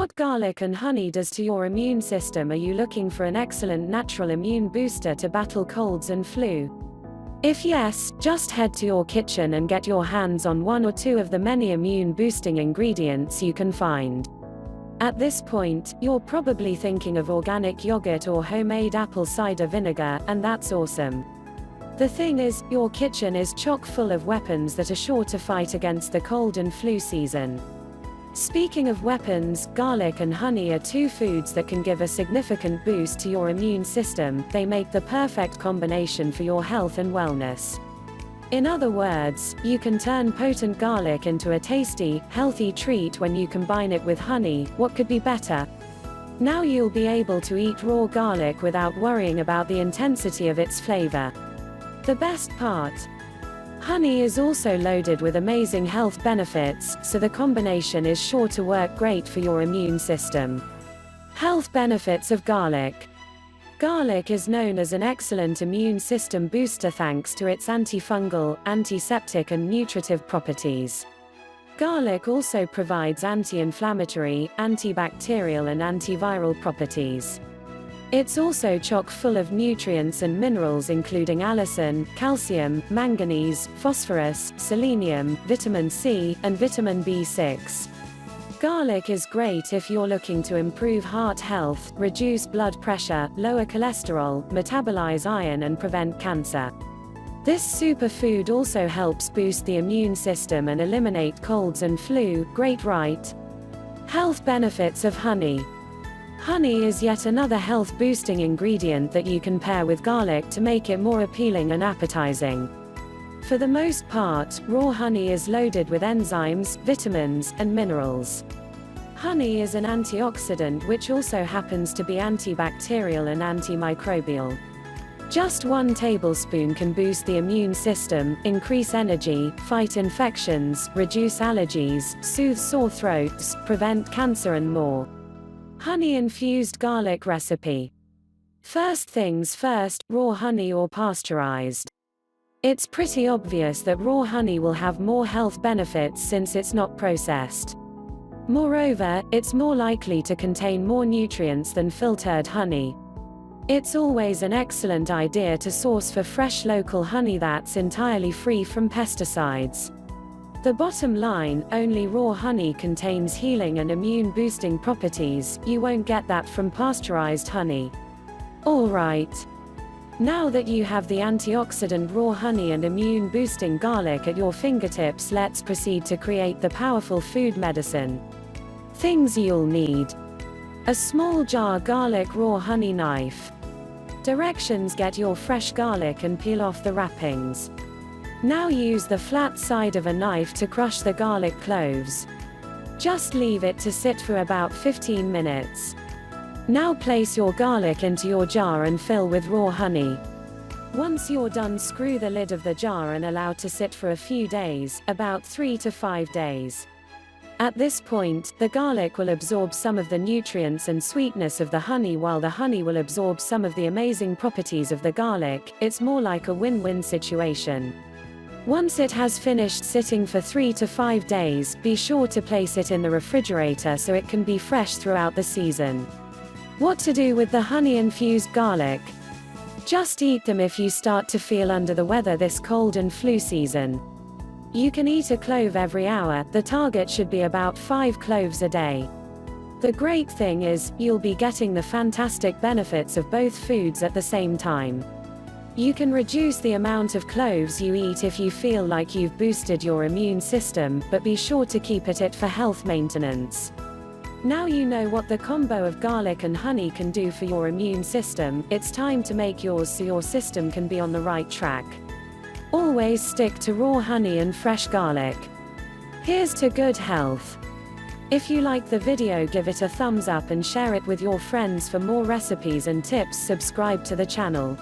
What garlic and honey does to your immune system? Are you looking for an excellent natural immune booster to battle colds and flu? If yes, just head to your kitchen and get your hands on one or two of the many immune-boosting ingredients you can find. At this point, you're probably thinking of organic yogurt or homemade apple cider vinegar, and that's awesome. The thing is, your kitchen is chock full of weapons that are sure to fight against the cold and flu season. Speaking of weapons, garlic and honey are two foods that can give a significant boost to your immune system. They make the perfect combination for your health and wellness. In other words, you can turn potent garlic into a tasty, healthy treat when you combine it with honey. What could be better? Now you'll be able to eat raw garlic without worrying about the intensity of its flavor. The best part: honey is also loaded with amazing health benefits, so the combination is sure to work great for your immune system. Health benefits of garlic. Garlic is known as an excellent immune system booster thanks to its antifungal, antiseptic and nutritive properties. Garlic also provides anti-inflammatory, antibacterial and antiviral properties. It's also chock full of nutrients and minerals including allicin, calcium, manganese, phosphorus, selenium, vitamin C, and vitamin B6. Garlic is great if you're looking to improve heart health, reduce blood pressure, lower cholesterol, metabolize iron and prevent cancer. This superfood also helps boost the immune system and eliminate colds and flu. Great, right? Health benefits of honey. Honey is yet another health-boosting ingredient that you can pair with garlic to make it more appealing and appetizing. For the most part, raw honey is loaded with enzymes, vitamins, and minerals. Honey is an antioxidant which also happens to be antibacterial and antimicrobial. Just 1 tablespoon can boost the immune system, increase energy, fight infections, reduce allergies, soothe sore throats, prevent cancer and more. Honey-infused garlic recipe. First things first, raw honey or pasteurized. It's pretty obvious that raw honey will have more health benefits since it's not processed. Moreover, it's more likely to contain more nutrients than filtered honey. It's always an excellent idea to source for fresh local honey that's entirely free from pesticides. The bottom line, only raw honey contains healing and immune-boosting properties. You won't get that from pasteurized honey. Alright. Now that you have the antioxidant raw honey and immune-boosting garlic at your fingertips, let's proceed to create the powerful food medicine. Things you'll need: a small jar garlic raw honey knife. Directions: get your fresh garlic and peel off the wrappings. Now use the flat side of a knife to crush the garlic cloves. Just leave it to sit for about 15 minutes. Now place your garlic into your jar and fill with raw honey. Once you're done, screw the lid of the jar and allow to sit for a few days, about 3 to 5 days. At this point, the garlic will absorb some of the nutrients and sweetness of the honey while the honey will absorb some of the amazing properties of the garlic. It's more like a win-win situation. Once it has finished sitting for 3 to 5 days, be sure to place it in the refrigerator so it can be fresh throughout the season. What to do with the honey-infused garlic? Just eat them if you start to feel under the weather this cold and flu season. You can eat a clove every hour. The target should be about 5 cloves a day. The great thing is, you'll be getting the fantastic benefits of both foods at the same time. You can reduce the amount of cloves you eat if you feel like you've boosted your immune system, but be sure to keep it for health maintenance. Now you know what the combo of garlic and honey can do for your immune system. It's time to make yours so your system can be on the right track. Always stick to raw honey and fresh garlic. Here's to good health. If you like the video, give it a thumbs up and share it with your friends. For more recipes and tips, subscribe to the channel.